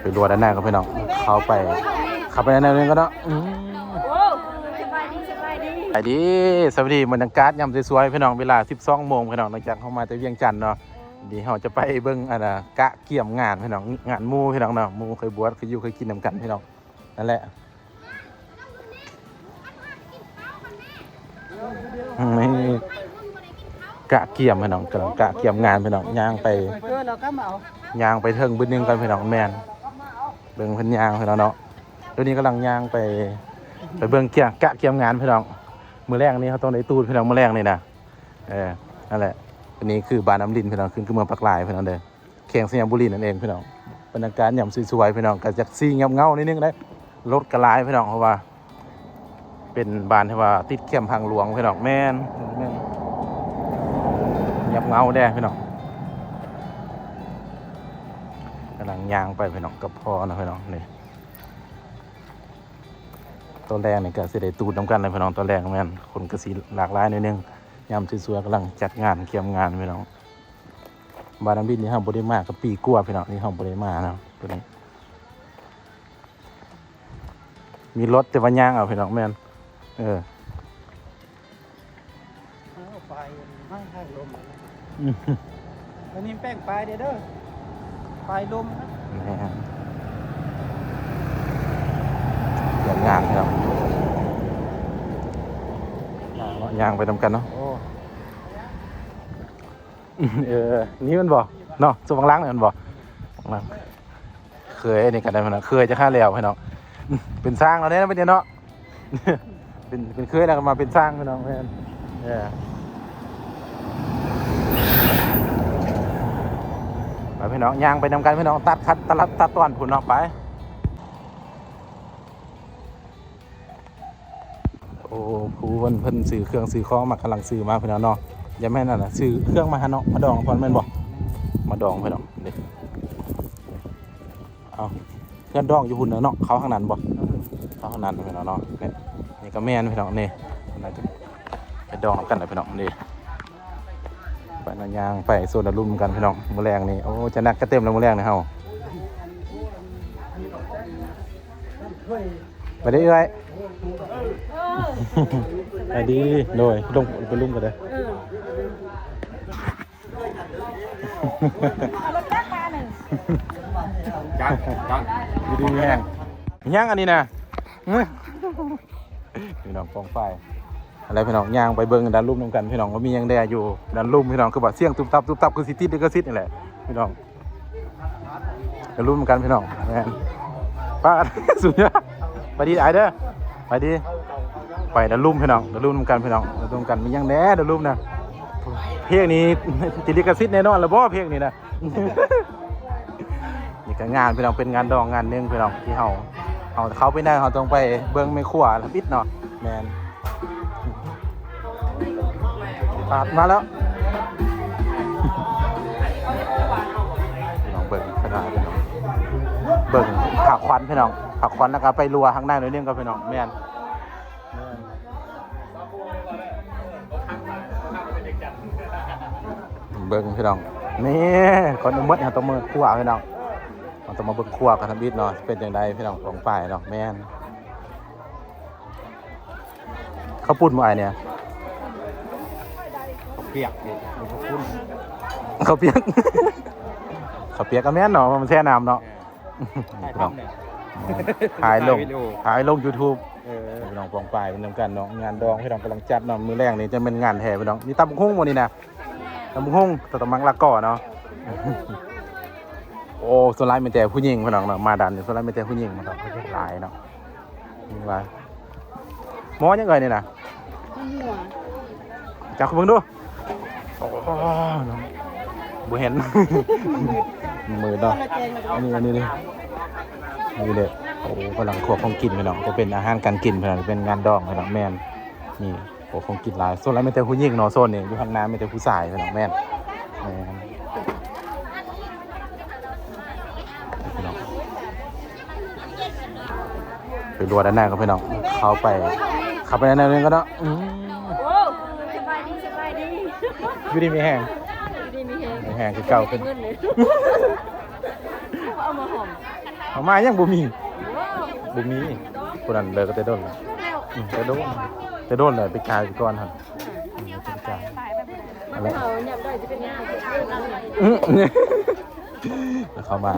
ไปรัวด้านหน้าก็พี่น้องเข้าไปขับไปด้านหน้าเลยก็เนาะสวัสดีสวัสดีบรรยากาศยามสวยๆพี่น้องเวลา 12 โมงพี่น้องหลังจากเข้ามาจากเวียงจันทน์เนาะดีเราจะไปเบิ่งกะเกี่ยมงานพี่น้องงานหมู่พี่น้องเนาะหมู่เคยบวชเคยอยู่เคยกินนำกันพี่น้องนั่นแหละนี่กะเกี่ยมพี่น้องกำลังกะเกี่ยมงานพี่น้องย่างไปเทิงบึ้นนึงกันพี่น้องแมนเบิ่งเพิ่นย่างพี่น้องเนาะเดี๋ยวนี้กำลังย่างไปเบิ่งกะเกี่ยมงานพี่น้องมื้อแรกนี้เขาต้องได้ตูดพี่น้องมื้อแรกนี่นะนั่นแหละอันนี้คือบานน้ำดินพี่น้องคือเมืองปักลายพี่น้องเด้อแข่งสยามบุรีนั่นเองพี่น้องบรรยากาศยามสวยๆพี่น้องก็จักซี่เงาๆนิดนึงได้รถกระลายพี่น้องเพราะว่าเป็นบ้านที่ว่าติดเข้มทางหลวงพี่น้องแม่นยับเงาแด้พี่น้องกำลังย่างไปพี่น้องกับพ่อนะพี่น้องนี่ตัวแรกนี่ก็สิได้ตูดน้ำกันเลยพี่น้องตัวแรกแม่นคนก็สิหลากหลายนิดนึงยามสวยๆกำลังจัดงานเกี่ยมงานพี่น้องบ้านน้ำดินนี่ห้ามบริมากับปีกัวพี่น้องนี่ห้ามบริมานะตัวนี้มีรถแต่ว่าย่างเอาพี่น้องแม่นไปไม่ให้ลมวันนี้แป้งปลายเด้อปลายลมนะเกี่ยมงานพี่น้องย่างไปทำกันเนาะนี่มันบอกเนาะส่วนล้างเนี่ยมันบอกเคยนี่กันได้ไหมนะเคยจะฆ่าแล้วพี่น้องเป็นสร้างเราเนี่ยเป็นเนาะเป็นเคยแล้วมาเป็นสร้างพี่น้องเพื่อนไปพี่น้องย่างไปทำกันพี่น้องตัดคัดตัดต้อนผุนออกไปโอ้ผู้เพิ่นซื้อเครื่องซื้อของมากำลังซื้อมาพี่น้องเนาะอย่าแม่นั่นน่ะซื้อเครื่องมาฮะเนาะมาดองพอนแม่นบ่มาดองพี่น้องเด็กเอาเครื่องดองอยู่หุ่นเนาะเขาข้างนั้นบ่เขาข้างนั้นพี่น้องเนาะนี่ก็แม่นพี่น้องนี่น่าจะไปดองกันเลยพี่น้องนี่ไปนายางไปโซนรุ่มกันพี่น้องมื้อแรงนี่โอ้จะนักกระเต็มแล้วมื้อแรงนี่เฮาไปได้เอ้ยไปดีโดยลงไปลุ่มกันเลยจังดีแห้งย่างอันนี้นะพี่น้องฟองไฟอะไรพี่น้องย่างไปเบิ้งด้านลุ่มน้ำกันพี่น้องก็มียังแดอยู่ด้านลุ่มพี่น้องคือแบบเสี่ยงตุ๊บตับคือซิตี้ดิก็ซิตี้นี่แหละพี่น้องด้านลุ่มกันพี่น้องแม่ป้าสุดยอดไปดีไอเด้อไปดีไปด้านลุ่มพี่น้องด้านลุ่มกันพี่น้องด้านลุ่มกันมียังแดด้านลุ่มนะเพลงนี้ติลิกซิตแน่นอนแล้วบ่เพลงนี้นะนี่ก็งานพี่น้องเป็นงานดองงานนึงพี่น้องที่เขาไปได้เขาต้องไปเบิ้งไม่ขั่วแล้วปิดเนาะแมนปาดมาแล้วพี่น้องเบิ้งขนาดพี่น้องเบิ้งผักควันพี่น้องผักควันแล้วก็ไปรัวข้างหน้าหน่อยนึงก็พี่น้องแมนเบิ้งพี่น้องนี่คนมดเขาต้องมาขั่วพี่น้องเราต้องมาเบิ้งขั่วกันทำบิดเนาะเป็นอย่างไรพี่น้องของฝ่ายเนาะแมนเขาพูดมาไอเนี่ยเปียกเขาเปียกก็แม่นเนาะมันแช่น้ำเนาะถ่ายลง YouTube พี่น้องปองปลายเป็นทำกันเนาะงานดองพี่น้องกำลังจัดเนาะมือแรกนี่จะเป็นงานแห่พี่น้องนี่ตำบักหุ่งวันนี้นะตำบักหุ่งตะมังละก่อเนาะโอ้ส่วนไลน์เป็นแต่ผู้หญิงพี่น้องเนาะมาดันส่วนไลน์เป็นแต่ผู้หญิงเนาะหลายเนาะนี่ว่าหมอยังไงนี่นะจับเบิ่งดูโอ้บ่เห็นมือเนาะนี่เลยโอ้กำลังขวบของกินพี่น้องจะเป็นอาหารการกินพี่น้องเป็นงานดองพี่น้องแม่นนี่ขวบของกินหลายโซนแล้วไม่แต่ผู้หญิงเนาะโซนนี่อยู่ข้างหน้าไม่แต่ผู้ชายพี่น้องแม่นไปรัวด้านหน้าก็พี่น้องเข้าไปขับไปด้านหน้านึงก็เนาะสบายดีอยู่ดีมีแห้งคือเก่าเป็นเอามาหอม เอามายังบ่มีคนนั้นเลยก็แต่โดนเลยแต่โดนเลยไปขายก่อนครับไปขายอะไร เขาเนี่ยได้จะเป็นงาน แล้วเข้ามา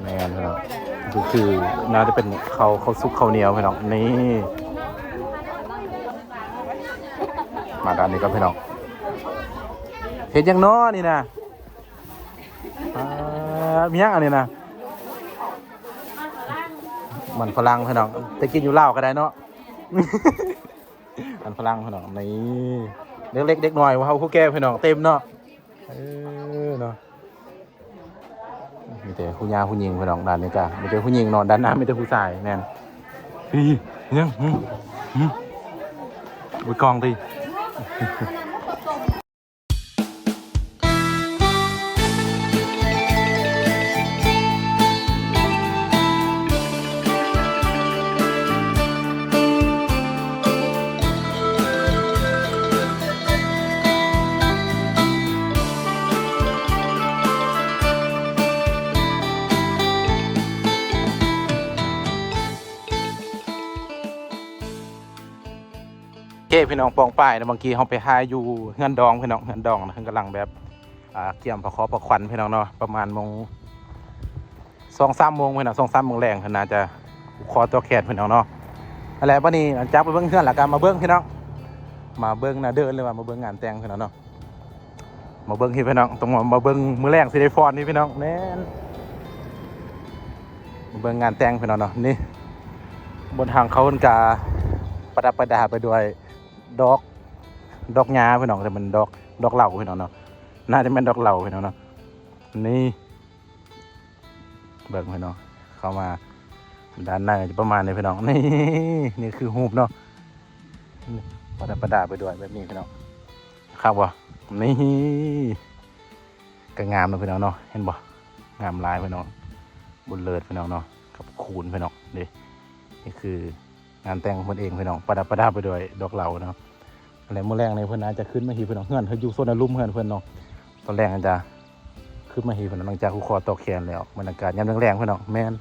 แมนครับคือน่าจะเป็นเขาซุกข้าวเหนียวพี่น้องนี่มาด้านนี้ก็พี่น้องเห็นยังน้อนี่นะมียังอันนี้นะมันฝรั่งพี่น้องแต่กินอยู่เล่าวก็ได้เนาะ มันฝรั่งพี่น้องนี่เล็กๆเด็กน้อยว่าเขาผู้แก่พี่น้องเต็มเนาะเนาะมีแต่ผู้ยาผู้หญิงพี่น้องด้านนี้จ้ะมีแต่ผู้หญิงนอนด้านหน้ามีแต่ผู้ชายแม่นพี่ยังบุยกองตีเก้พี่น้องปองป้ายนะบางทีเขาไปหาอยู่เงินดองพี่น้องเงินดองนะกำลังแบบเกี่ยมประคอประควันพี่น้องเนาะประมาณ2-3 โมงพี่น้อง2-3 โมงแรงขนาดจะคอตัวแขนพี่น้องเนาะอะไรป่ะนี่จับไปเบิ้งเพื่อนหลักการมาเบิ้งพี่น้องมาเบิ้งนะเดินเลยว่ามาเบิ้งงานแต่งพี่น้องเนาะมาเบิ้งที่พี่น้องต้องมาเบิ้งมือแรงซีเดฟอนนี่พี่น้องแน่นมาเบิ้งงานแต่งพี่น้องเนาะนี่บนทางเขากาประดับประดาไปด้วยดอกหญ้าพี่น้องแต่มันดอกเหล่าพี่น้องเนาะน่าจะเป็นดอกเหล่าพี่น้องเนาะนี่เบิ่งพี่น้องเข้ามาด้านหน้าจะประมาณนี้พี่น้องนี่คือหูบเนาะประดับประดาไปด้วยแบบนี้พี่น้องครับวะนี่ก็งามเลยพี่น้องเนาะเห็นบ่งามลายพี่น้องบุญเลิศพี่น้องเนาะกับคูณพี่น้องนี่คืองานแต่งคนเองพี่น้องประดับประดาไปด้วยดอกเหล่าเนาะอะไรเมื่อแรงในเพื่อนอาจจะขึ้นมาหีพี่น้องเพื่อนเขาอยู่โซนอลุ่มเพื่อนเนาะตอนแรกอาจจะขึ้นมาหีพี่น้องหลังจากคู่คอตอกแขนแล้วบรรยากาศยามแรงพี่น้องแมน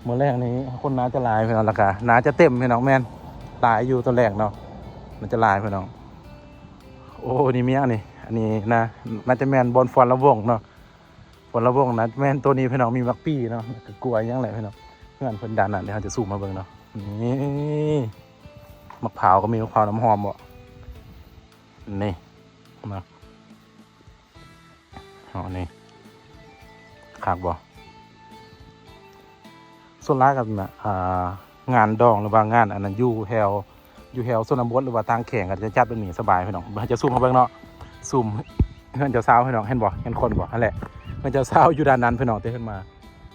เมื่อแรงนี้คนน้าจะลายพี่น้องราคาน้าจะเต็มพี่น้องแมนตายอยู่ตอนแรกเนาะมันจะลายพี่น้องโอ้นี่เมียนี่อันนี้นะน่าจะแมนบอลฟอนละวงเนาะฟอนละวงนะแมนตัวนี้พี่น้องมีมักปี้เนาะกลัวยังไงพี่น้องเพื่อนเพิ่นดันน่ะเดี๋ยวเขาจะสู้มาเบิ่งเนาะนี่มะพร้าวก็มีมะพร้าวน้ำหอมบ่นี่มานี่คักบ่ส่วนร้ายกันนะงานดองหรือว่างานอันนั้นยูแฮลส่วนน้ำบดหรือว่าทางแข่งก็จะจัดเป็นหนีสบายพี่น้องจะซูมมาเบิ่งเนาะซูมเพื่อนเจ้าสาวพี่น้องเห็นบ่เห็นคนบ่นั่นแหละเพื่อนเจ้าสาวอยู่ด้านนั้นพี่น้องเต้ขึ้นมา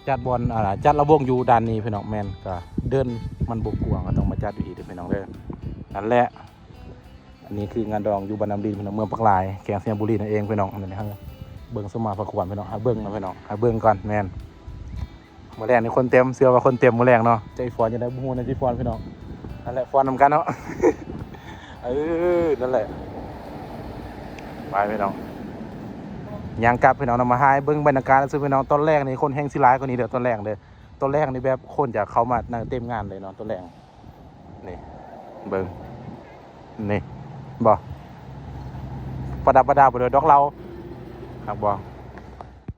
จัดบอลจัดระวงอยู่ด้านนี้พี่น้องแมนก็เดินมันบกกวางก็ต้องมาจัดอยู่อีกพี่น้องเด้อนั่นแหละอันนี้คืองานดองอยู่บ้านน้ำดินพี่น้องเมืองปักลายแกงเสียงบุรีนั่นเองพี่น้องนั่นนะฮะเบิ่งสมาประกวดพี่น้องเบิ่งนะพี่น้องเบิ่งก่อนแมนมื้อแรกนี่คนเต็มเสื้อว่าคนเต็มมื้อแรกเนาะใจฟอนจะได้บู๊นะที่ฟอนพี่น้องนั่นแหละฟอนนำกันเนาะ นั่นแหละไปพี่น้องย่างกลับพี่น้องนำมาให้เบิ้งบรรยากาศซึ่งพี่น้องตอนแรกนี่คนแห้งสิร้ายกว่านี้เด้อตอนแรกเลยตอนแรกนี่แบบคนจะเข้ามานั่งเต็มงานเลยเนาะตอนแรกนี่เบิ้งนี่บ่ประดับประดาไปด้วยดอกเราครับบ่